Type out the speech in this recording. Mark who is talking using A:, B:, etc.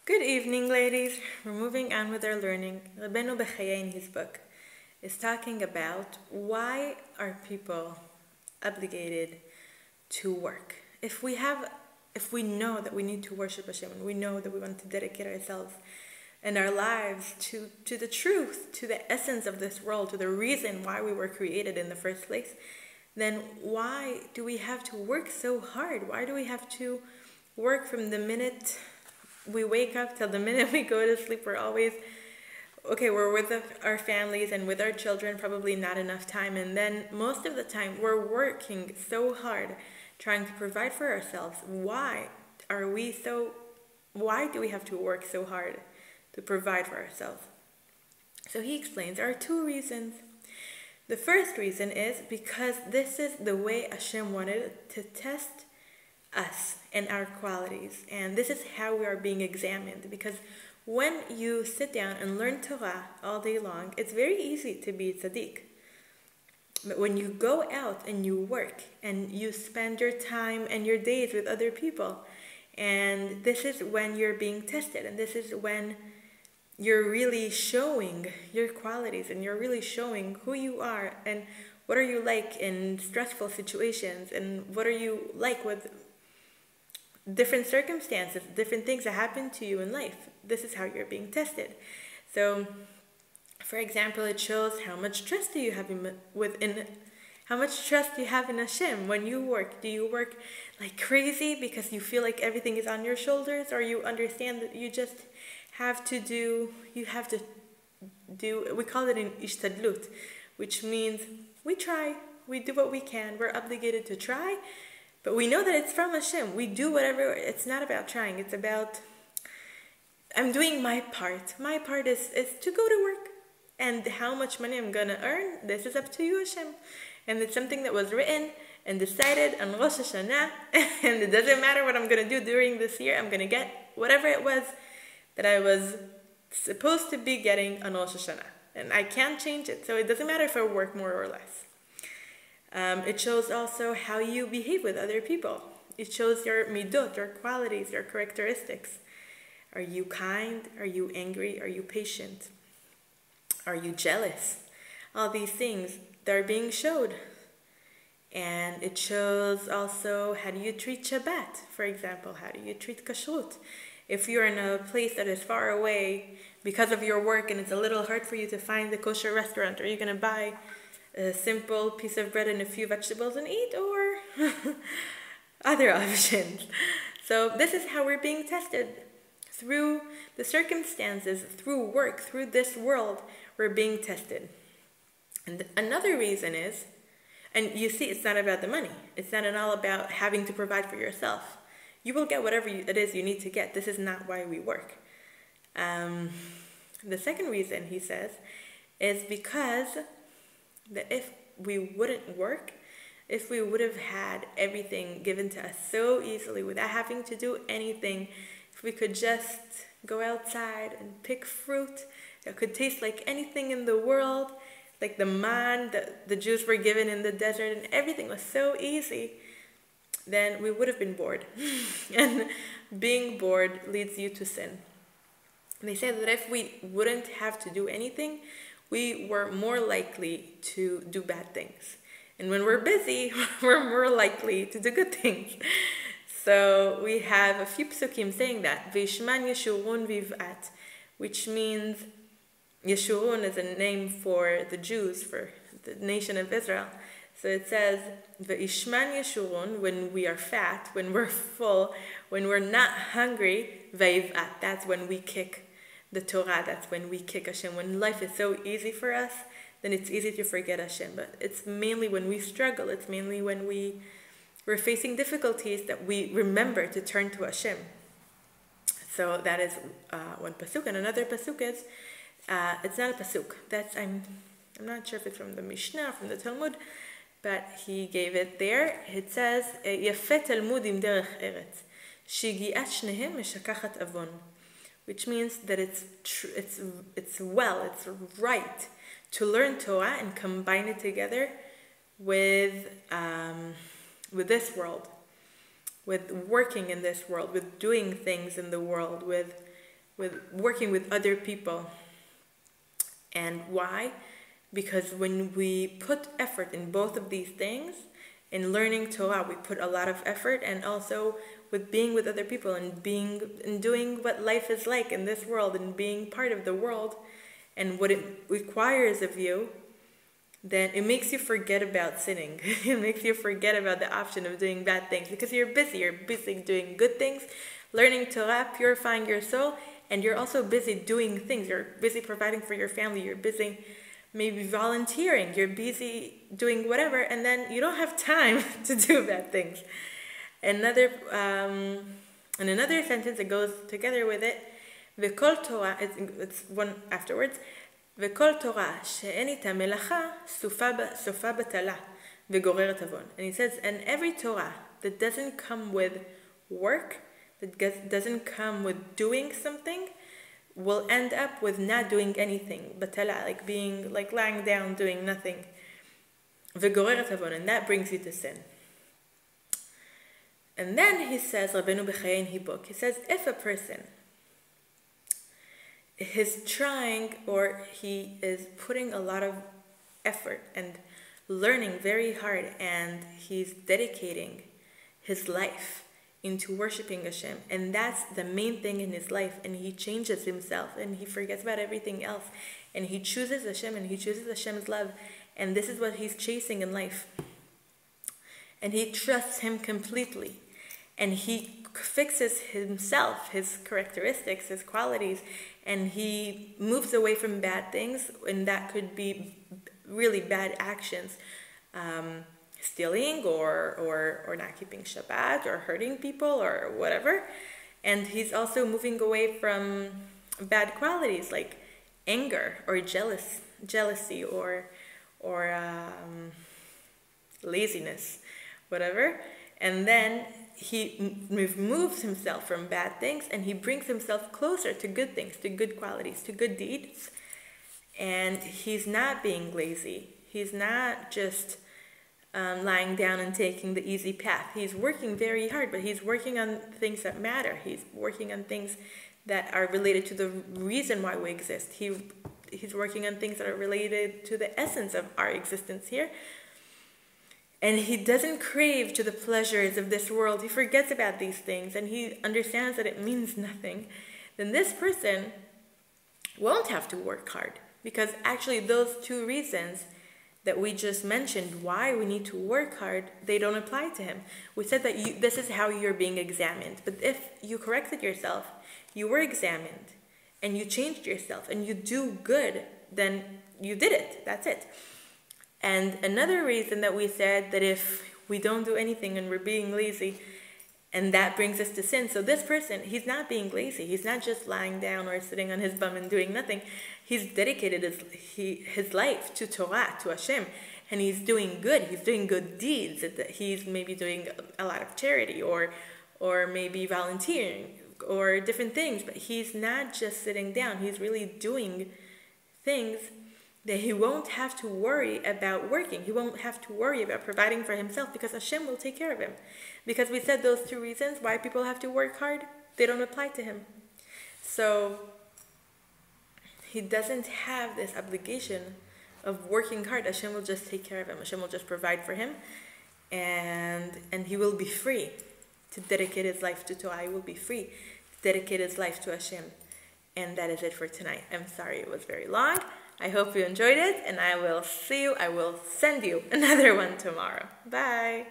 A: Good evening, ladies. We're moving on with our learning. Rabbeinu Bechaya, in his book, is talking about why are people obligated to work. If we know that we need to worship Hashem, and we know that we want to dedicate ourselves and our lives to the truth, to the essence of this world, to the reason why we were created in the first place, then why do we have to work so hard? Why do we have to work from the minute we wake up till the minute we go to sleep? We're with our families and with our children, probably not enough time, and then most of the time we're working so hard trying to provide for ourselves. Why do we have to work so hard to provide for ourselves? So he explains there are two reasons. The first reason is because this is the way Hashem wanted to test us and our qualities, and this is how we are being examined. Because when you sit down and learn Torah all day long, it's very easy to be tzaddik. But when you go out and you work and you spend your time and your days with other people, and this is when you're being tested, and this is when you're really showing your qualities, and you're really showing who you are, and what are you like in stressful situations, and what are you like with different circumstances, different things that happen to you in life. This is how you're being tested. So, for example, it shows how much trust do you have in Hashem when you work. Do you work like crazy because you feel like everything is on your shoulders, or you understand that you just have to do, we call it an ishtadlut, which means we try, we do what we can, we're obligated to try, but we know that it's from Hashem. We do whatever. It's not about trying. It's about, I'm doing my part. My part is to go to work. And how much money I'm going to earn, this is up to you, Hashem. And it's something that was written and decided on Rosh Hashanah. And it doesn't matter what I'm going to do during this year. I'm going to get whatever it was that I was supposed to be getting on Rosh Hashanah. And I can't change it. So it doesn't matter if I work more or less. It shows also how you behave with other people. It shows your midot, your qualities, your characteristics. Are you kind? Are you angry? Are you patient? Are you jealous? All these things, they're being showed. And it shows also, how do you treat Shabbat, for example? How do you treat kashrut? If you're in a place that is far away because of your work and it's a little hard for you to find the kosher restaurant, are you going to buy a simple piece of bread and a few vegetables and eat, or other options? So this is how we're being tested. Through the circumstances, through work, through this world, we're being tested. And another reason is, and you see, it's not about the money. It's not at all about having to provide for yourself. You will get whatever it is you need to get. This is not why we work. The second reason, he says, is because that if we wouldn't work, if we would have had everything given to us so easily without having to do anything, if we could just go outside and pick fruit that could taste like anything in the world, like the man that the Jews were given in the desert, and everything was so easy, then we would have been bored. And being bored leads you to sin. And they say that if we wouldn't have to do anything, we were more likely to do bad things. And when we're busy, we're more likely to do good things. So we have a few psukim saying that, V'ishman Yeshurun viv'at, which means, Yeshurun is a name for the Jews, for the nation of Israel. So it says, V'ishman Yeshurun, when we are fat, when we're full, when we're not hungry, viv'at, that's when we kick the Torah, that's when we kick Hashem. When life is so easy for us, then it's easy to forget Hashem. But it's mainly when we struggle, it's mainly when we're facing difficulties that we remember to turn to Hashem. So that is one pasuk. And another pasuk is, it's not a pasuk. I'm not sure if it's from the Mishnah, from the Talmud, but he gave it there. It says, Yafet Talmud im derech eretz, shigiat shnehem meshakachat avon, which means that it's right to learn Torah and combine it together with this world, with working in this world, with doing things in the world, with working with other people. And why? Because when we put effort in both of these things, in learning Torah, we put a lot of effort, and also with being with other people and doing what life is like in this world and being part of the world and what it requires of you, then it makes you forget about sinning. It makes you forget about the option of doing bad things because you're busy doing good things, learning Torah, purifying your soul, and you're also busy doing things. You're busy providing for your family, you're busy maybe volunteering, you're busy doing whatever, and then you don't have time to do bad things. In another sentence that goes together with it, V'kol Torah, it's one afterwards, V'kol Torah she'en ita melacha sofa batala v'goreret avon. And he says, and every Torah that doesn't come with work, that doesn't come with doing something, will end up with not doing anything. Batala, like being, like lying down, doing nothing. V'goreret avon, and that brings you to sin. And then he says, Rabbeinu B'chayin Hibuk, he says, if a person is trying, or he is putting a lot of effort and learning very hard, and he's dedicating his life into worshiping Hashem, and that's the main thing in his life, and he changes himself, and he forgets about everything else, and he chooses Hashem, and he chooses Hashem's love, and this is what he's chasing in life, and he trusts Him completely, and he fixes himself, his characteristics, his qualities, and he moves away from bad things, and that could be really bad actions, stealing or not keeping Shabbat or hurting people or whatever. And he's also moving away from bad qualities like anger or jealousy or laziness, whatever. And then he removes himself from bad things, and he brings himself closer to good things, to good qualities, to good deeds. And he's not being lazy. He's not just lying down and taking the easy path. He's working very hard, but he's working on things that matter. He's working on things that are related to the reason why we exist. He's working on things that are related to the essence of our existence here. And he doesn't crave to the pleasures of this world. He forgets about these things, and he understands that it means nothing. Then this person won't have to work hard, because actually those two reasons that we just mentioned, why we need to work hard, they don't apply to him. We said that this is how you're being examined. But if you corrected yourself, you were examined, and you changed yourself, and you do good, then you did it. That's it. And another reason that we said that if we don't do anything and we're being lazy, and that brings us to sin. So this person, he's not being lazy. He's not just lying down or sitting on his bum and doing nothing. He's dedicated his life to Torah, to Hashem, and he's doing good. He's doing good deeds. He's maybe doing a lot of charity or maybe volunteering or different things. But he's not just sitting down. He's really doing things that he won't have to worry about working. He won't have to worry about providing for himself, because Hashem will take care of him. Because we said those two reasons why people have to work hard, they don't apply to him. So he doesn't have this obligation of working hard. Hashem will just take care of him. Hashem will just provide for him. And he will be free to dedicate his life to Torah. He will be free to dedicate his life to Hashem. And that is it for tonight. I'm sorry it was very long. I hope you enjoyed it, and I will send you another one tomorrow. Bye!